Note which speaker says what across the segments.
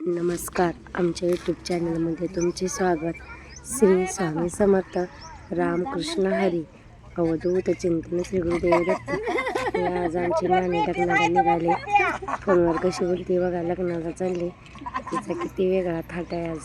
Speaker 1: नमस्कार, आमच्या यूट्यूब चॅनलमध्ये तुमचे स्वागत. श्री स्वामी समर्थ, रामकृष्ण हरी, अवधूत चिंतन, श्री गुरुदेव दत्त. आज आमची नाणी लग्नाला निघाले. फोनवर कशी बोलते बघा, लग्नाला चालले. तिचा किती वेगळा थाट आहे आज.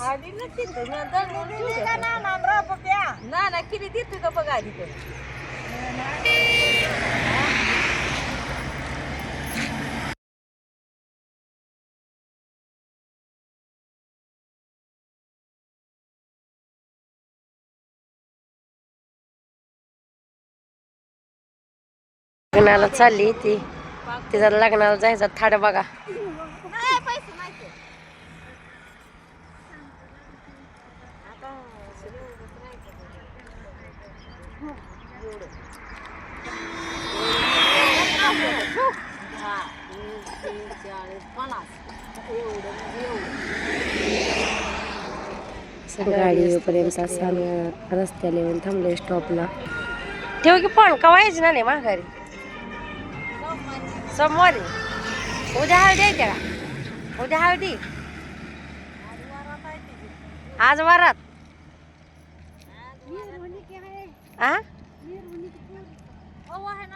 Speaker 1: लग्नाला चालली ती, तिचा लग्नाला जायचा थाट बघा. गाडी येऊपर्यंत असं आम्ही रस्त्याला येऊन थांबलोय स्टॉपला. ठेव की पण कवा यायची ना नाही माघारी. सोमवारी उद्या हळदी आहे का? उद्या हळदी, आज वरात.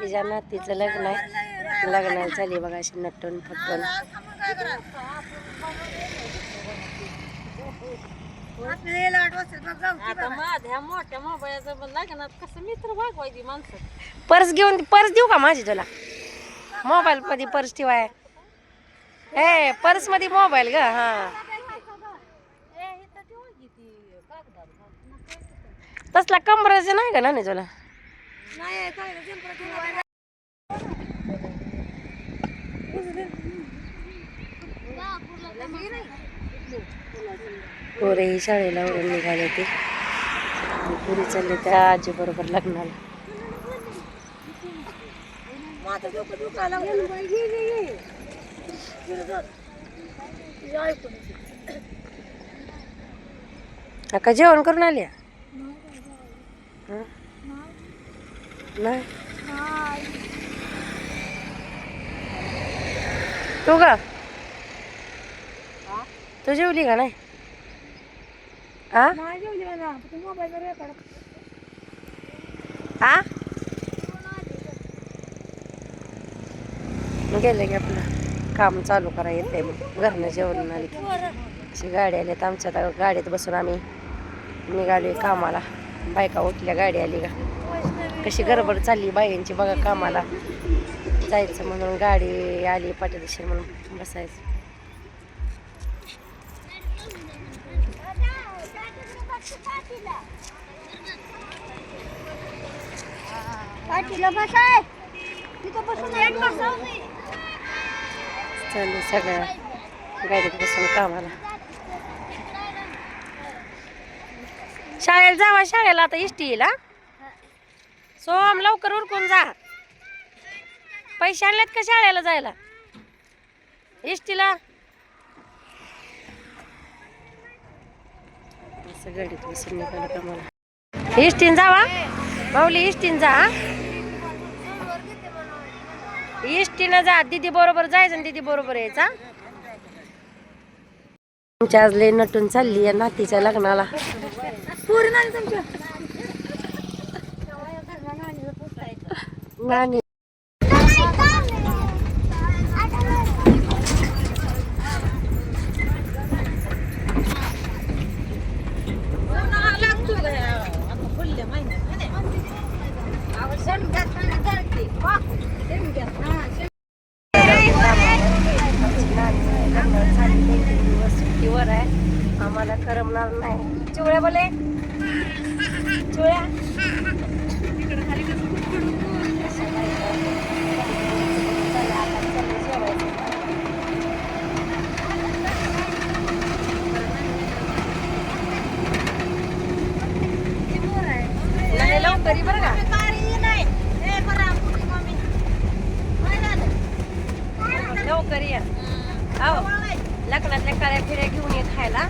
Speaker 1: तिच्या नातीचं लग्न आहे. लग्नाला चालली बघा अशी नटून फटून.
Speaker 2: मोठ्या मोबाईलचं लग्नात कसं मित्र भागवायची माणसं.
Speaker 1: पर्स घेऊन, पर्स देऊ का माझी तुला? मोबाईल मध्ये पर्स ठेवाय. ए पर्स मध्ये मोबाईल ग. हा तसला कमराचं नाही का ना तुला? पोरे शाळेला वरून निघाले ते. पुरी चालले त्या आजी बरोबर लग्नाला. का जेवण करून आल्या? नाही तू का? तू जेवली का नाही? गेले की आपलं काम चालू करा येते. मग घरनं जेवण आले की अशी गाडी आली. तर आमच्या गाडीत बसून आम्ही निघालोय कामाला. बायका उठल्या, गाडी आली का. कशी गडबड चालली बायांची बघा कामाला जायचं म्हणून. गाडी आली पाठीशी म्हणून बसायचं. चालू सगळ्या गाडीत बसून कामाला. शाळेला जावा, शाळेला आता इष्टी येईल. सोम लवकर उरकून जा. पैसे आणलेत का शाळेला जायला? इष्टीला असं गाडीत बसून निघालं कामाला. इष्टीन जावा माऊली, इष्टीन जा. इष्टीनं जा. दीदी बरोबर जायचं, दीदी बरोबर यायचा. तुमच्या आज लय नटून चालली या नातीच्या लग्नाला. नानी सुट्टीवर आहे. आम्हाला करमणार नाही. चिवळ्या बोले, चिवळ्या लवकर बरं का. लवकर या. लग्नातल्या काळ्या फिऱ्या घेऊन ये खायला.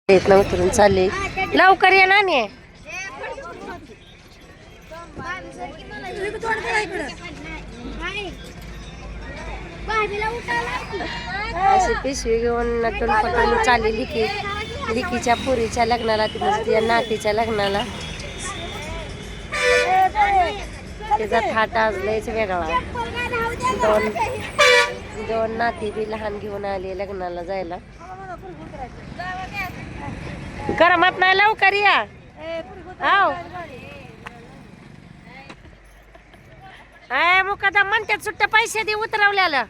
Speaker 1: इथनं उतरून चालले. लवकर ये ना ने. अशी पिशवी घेऊन नटून पटून चालली की लिकीच्या पुरीच्या लग्नाला, तिच्या नातीच्या लग्नाला. त्याचा थाट आज लयच वेगळा. दोन नाती बी लहान घेऊन आली लग्नाला जायला. गरमात नाही, लवकर या. हाव मुकादम म्हणतात सुट्ट पैसे दे उतरवल्याला.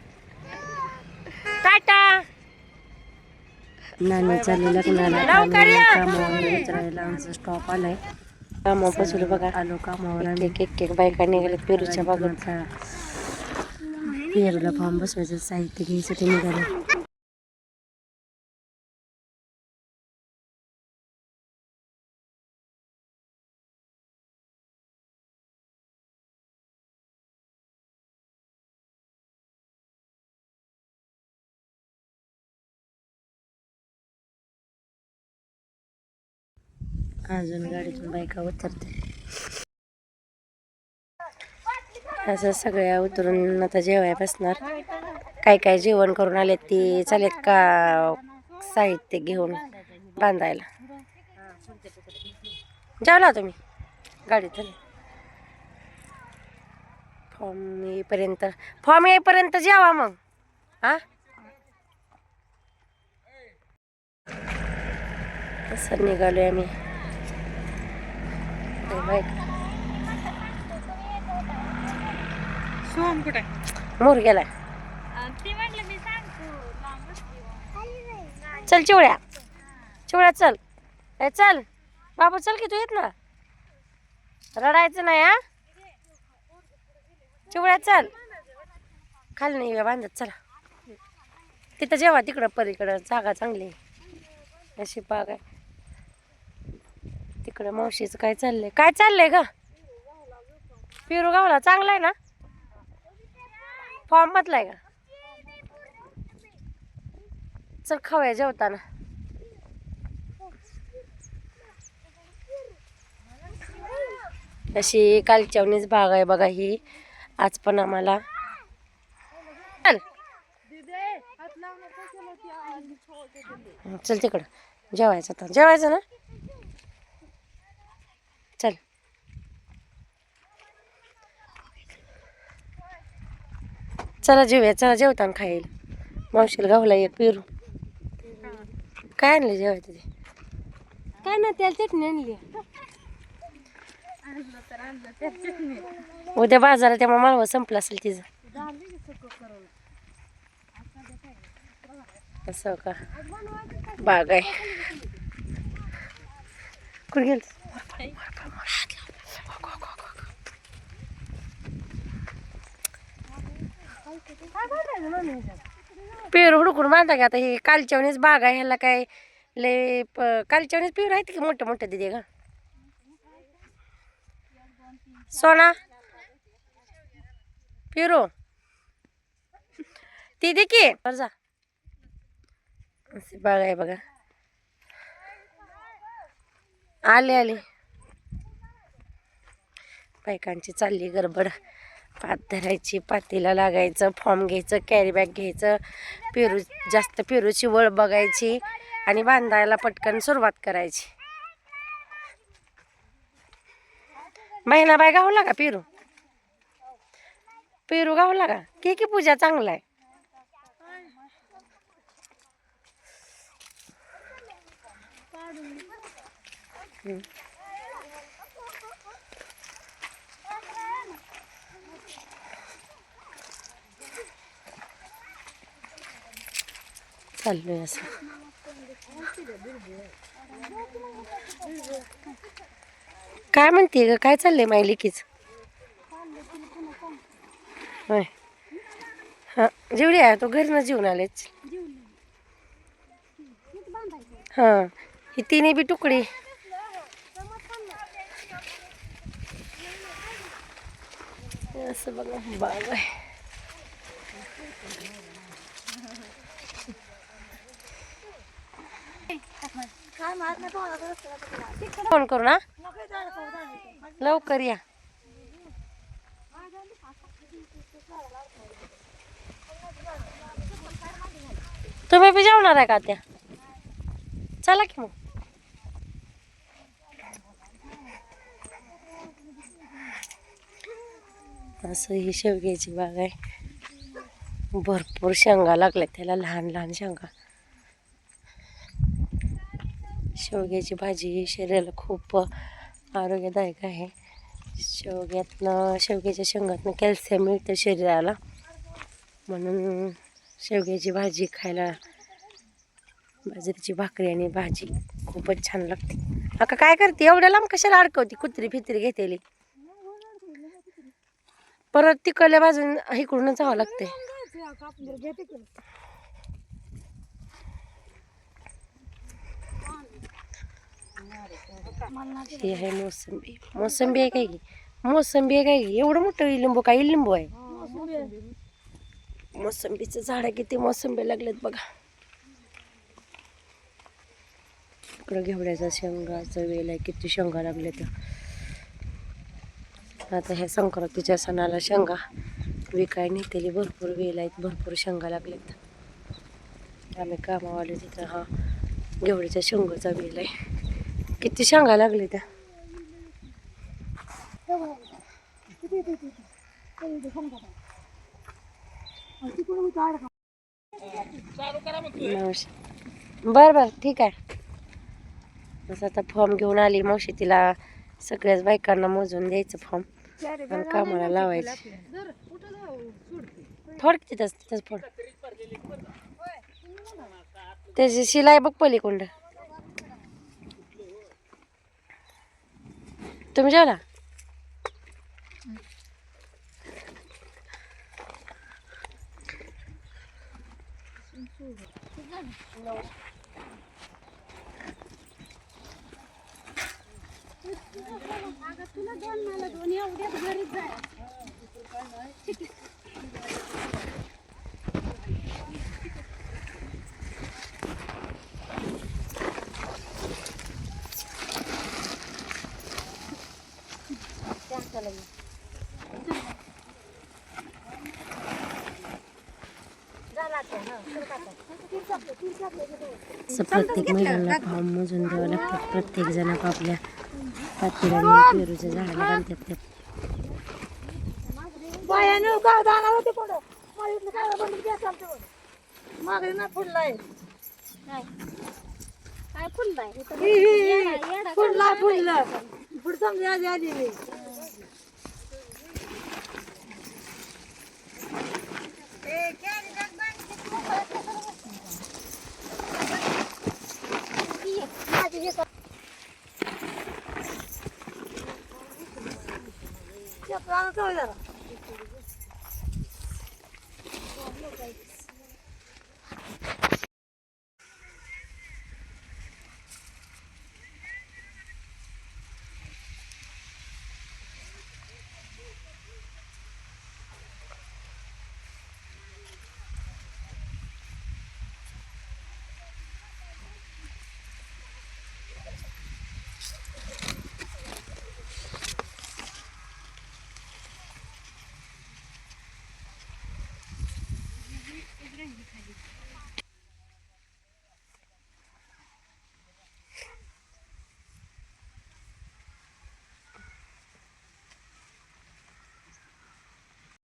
Speaker 1: टाटा. नानी चालली लग्नाला. कामावर उतरायला आमचा स्टॉप आलाय. कामापासून बघा आलो कामावर. एक बायका निघाले पेरूच्या बागेत. पेरूला फॉर्म बसवायचं साहित्य घ्यायसाठी निघाले. अजून गाडीतून बायका उतरते. असं सगळ्या उतरून आता जेवाय बसणार. काय काय जेवण करून आलेत ती चालेत का साहित्य घेऊन बांधायला. जेवला तुम्ही गाडीत? फॉर्म येईपर्यंत जेवा मग. हा तसं निघालोय आम्ही. मोर गेलाय. चल चिवड्या चल. चल बाबू चल की तू येत ना. रडायचं नाही. हा चिवड्या चल. खाली नाही बांधत. चला तिथं जेवा तिकडं परीकडं जागा चांगली अशी बाग आहे. तिकडं मावशीचं काय चाललंय का? पेरू गावला चांगला आहे ना. फॉर्म बदलाय का? चल खाऊया जेवताना. अशी कालच्यावणीच बाग आहे बघा ही. आज पण आम्हाला चल तिकडं जेवायचं ना. चल चला जेवताना खाईल. मावशीला गावला एक पेरू. काय आणले जेवायचं ते? काय ना त्याला चटणी आणली. उद्या बाजारात तेव्हा माळवं संपलं असेल तिचं. असं का बाग आहे. कुठे गेल? पेरू हुडकून बांधा की. आता ही कालच्यावणीच बाग आहे. ह्याला काय लय कालच्यावणीच पेरू आहेत की मोठं मोठं दिदे का सोना. पेरू ती दे की जा. अशी बाग आहे बघा. आले बायकांची चालली गडबड. पात धरायची, पातीला लागायचं, फॉर्म घ्यायचं, कॅरी बॅग घ्यायचं, पेरूची वळ बघायची आणि बांधायला पटकन सुरुवात करायची. महिना बाय गावला का पेरू गावला का? की पूजा चांगला आहे. चाललोय असं. काय म्हणते ग? काय चाललंय माय लिकीच? होय हा जेवढी आहे तो घरनं जेवून आलेच. हा ही तिन्ही बी तुकडी. असं बघा बाग आहे. फोन करू ना लवकर या. तुम्ही बी जेवणार आहे का त्या? चला की मग. असं ही शेवग्याची बाग आहे. भरपूर शेंगा लागल्या त्याला, लहान लहान शेंगा. शेवग्याची भाजी ही शरीराला खूप आरोग्यदायक आहे. शेवग्याच्या शेंगातनं कॅल्शियम मिळतं शरीराला, म्हणून शेवग्याची भाजी खायला, बाजरीची भाकरी आणि भाजी खूपच छान लागते. आता काय करते एवढ्या लांब कशाला अडकवती? कुत्री फित्री घेतेली. परत तिकडल्या बाजून इकडूनच जावं लागते. ही आहे मोसंबी. मोसंबी आहे काय की? मोसंबी आहे काय की? एवढं मोठं लिंबू काय लिंबू आहे? मोसंबीचं झाड किती मोसंबी लागलेत बघा. इकडं घेवड्याचा शेंगाचा वेल आहे, किती शेंगा लागलेत. आता ह्या संक्रांतीच्या सणाला शेंगा विकाय नेतेली भरपूर वेल आहेत, भरपूर शेंगा लागलेत. आम्ही कामावाले तिथं हा घेवड्याच्या शेंगाचा वेल आहे, किती शेंगा लागले त्या. बर बर ठीक आहे. बस आता फॉर्म घेऊन आली मावशी, तिला सगळ्याच बायकांना मोजून द्यायचं फॉर्म आणि कामाला लावायचं. फोड तिथंच तिथंच फोड. त्याची शिलाई बघ पलीकडं. तुम्ही जेवला? प्रत्येक महिलांना फॉर्म मोजून द्यावं लागतात. प्रत्येक जण आपापल्या पातीराने पेरूच्या झाडाला बांधतात.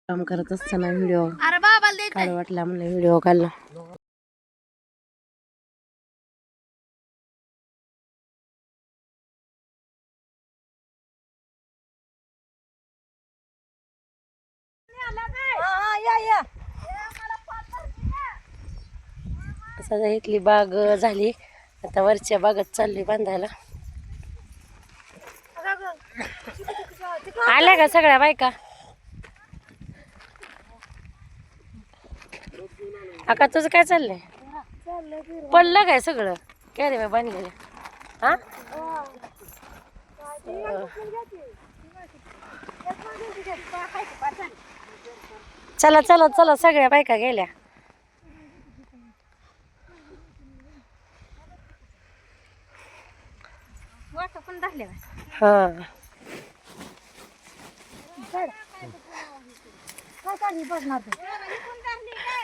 Speaker 1: काम करत असताना व्हिडिओ काढ वाटला म्हणलं व्हिडिओ काढला. असं इथली बाग झाली, आता वरच्या बागात चालली बांधायला. आल्या का सगळ्या बायका? आका तुझं काय चाललंय? पडलं काय सगळं कॅरी बांधलेलं? हा चला चला चला, सगळ्या बायका गेल्या.
Speaker 2: आता पण धरले
Speaker 1: हा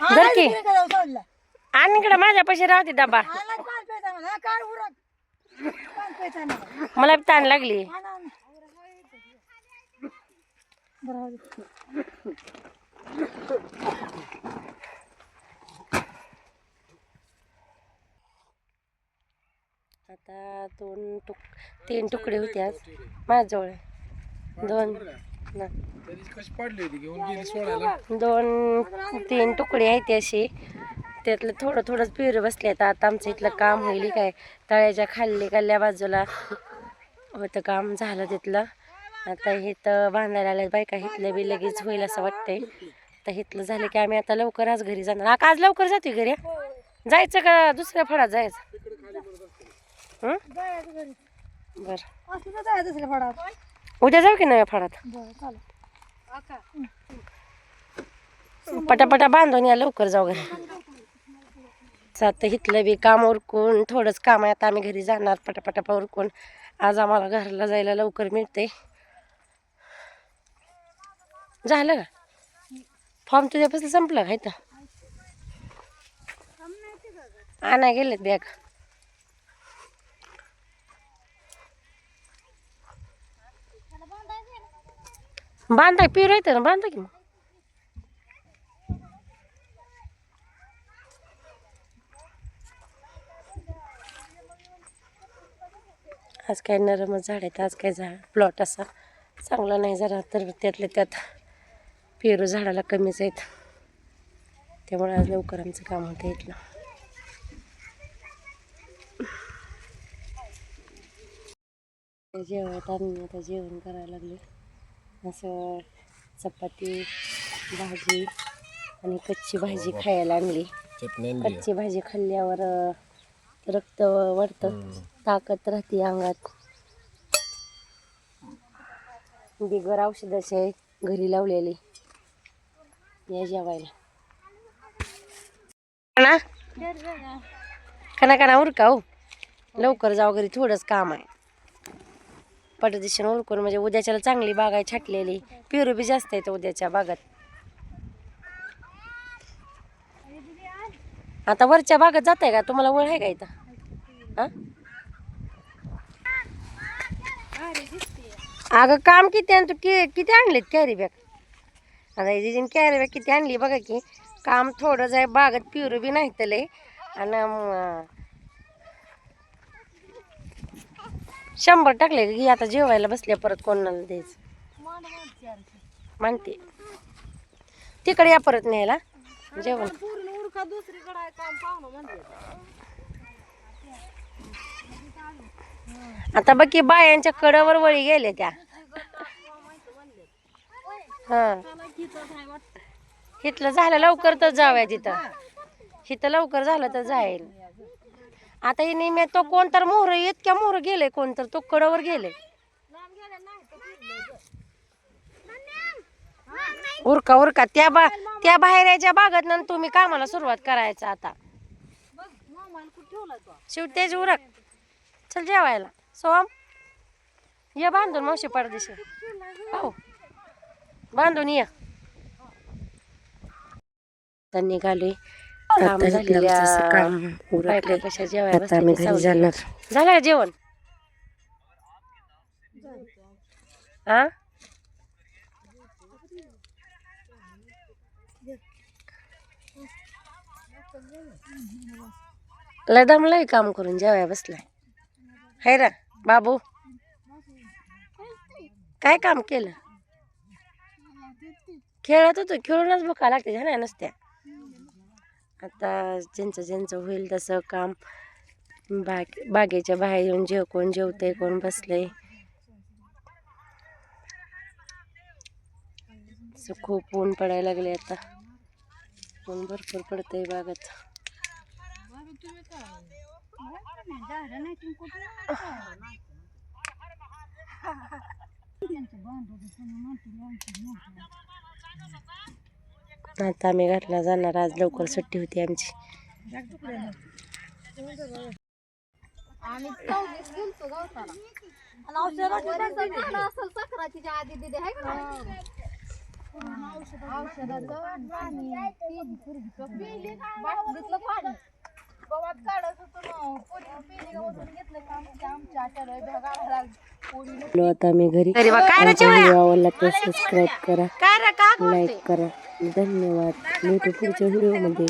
Speaker 1: धर की आणि इकडे माझ्या पैसे राहते डबा मला बी ताण लागली आता 3 तुकडे होते आज माझ्याजवळ दोन 2-3 तुकडे आहेत अशी त्यातलं थोडं थोडंच पिवरं बसले आता आमचं इथलं काम होईल काय तळ्याच्या खाल्ल्या बाजूला होतं काम झालं तिथलं आता इथं बांधायला आलं बायका इथलं बी लगेच होईल असं वाटतंय आता इथलं झालं की आम्ही आता लवकर आज घरी जाणार आज लवकर जातोय घरी जायचं का दुसऱ्या फळात जायचं बर उद्या जाऊ की नव्या फळात पटापटा बांधून या लवकर जाऊ घरी आता इथलं बी काम उरकून थोडंच काम आहे आता आम्ही घरी जाणार पटापटा उरकून आज आम्हाला घराला जायला लवकर मिळते झालं का फॉर्म तुझ्यापासून संपलं का इथं आणा गेलेत बॅग बांधा पिरू येतं ना बांधा की मग आज काय नरमच झाड आहेत आज काय झाड प्लॉट असा चांगला नाही जरा तर त्यातल्या त्यात पेरू झाडाला कमीच आहेत त्यामुळे आज लवकर आमचं काम होतं इथलं जेवणात आम्ही आता जेवण करायला लागले असं चपाती भाजी आणि कच्ची भाजी खायला आणली कच्ची भाजी खाल्ल्यावर रक्त वाढतं ताकद राहते अंगात बिगर औषधाची आहे घरी लावलेली या जेवायला कना उरका हो लवकर जाऊ घरी थोडंच काम आहे पटदिशन उरकून म्हणजे उद्याच्याला चांगली बाग आहे छाटलेली पेरू बी जास्त आहे उद्याच्या बागात आता वरच्या बागात जात आहे का तुम्हाला वळ आहे का इथं अगं काम किती आणि तू किती आणलेत कॅरी बॅग आता जिजीन कॅरी बॅग किती आणली बघा की काम थोडंच आहे बागात पेरू बी नाही तर लय आणि 100 टाकले की आता जेवायला बसल्या परत कोणाला द्यायचं म्हणते तिकडे या परत न्यायला जेवण आता बघ की बायांच्या कडावर वळी गेले त्या हा इथलं झालं लवकर तर जाऊया तिथं इथं लवकर झालं तर जाईल आता हे नेहमी तो कोण तर मोहर इतक्या मोहर गेले कोण तर तो कडावर गेले उरका त्या बाहेरच्या बागात तुम्ही कामाला सुरुवात करायचं आता शेवटेच उरक चल जेवायला सोम ये बांधून मावशी पडदेशी हो बांधून या निघालोय काम कशा जेवायला झालं जेवण हा लय दमलाय काम करून जेवाय बसलाय हाय रा बाबू काय काम केलं खेळत होतो खेळूनच भुका लागते झाल्या नसत्या आता ज्यांचं होईल तसं काम बागेच्या बाहेर येऊन कोण जेवतंय कोण बसलंय खूप ऊन पडायला लागले आता ऊन भरपूर पडतंय बागात आता आम्ही घरला जाणार आज लवकर सुट्टी होती आमची
Speaker 2: आम्ही 24 गेलतो गवताला असेल सक्रातीच्या आधी दिदी आहे का औषधाचं बाटलीतलं पाणी गवत काढत होतो घेतलं का आमच्या
Speaker 1: आता मी घरी आवडला तर सबस्क्राईब करा, लाईक करा. धन्यवाद. भेटू पुढच्या व्हिडिओमध्ये.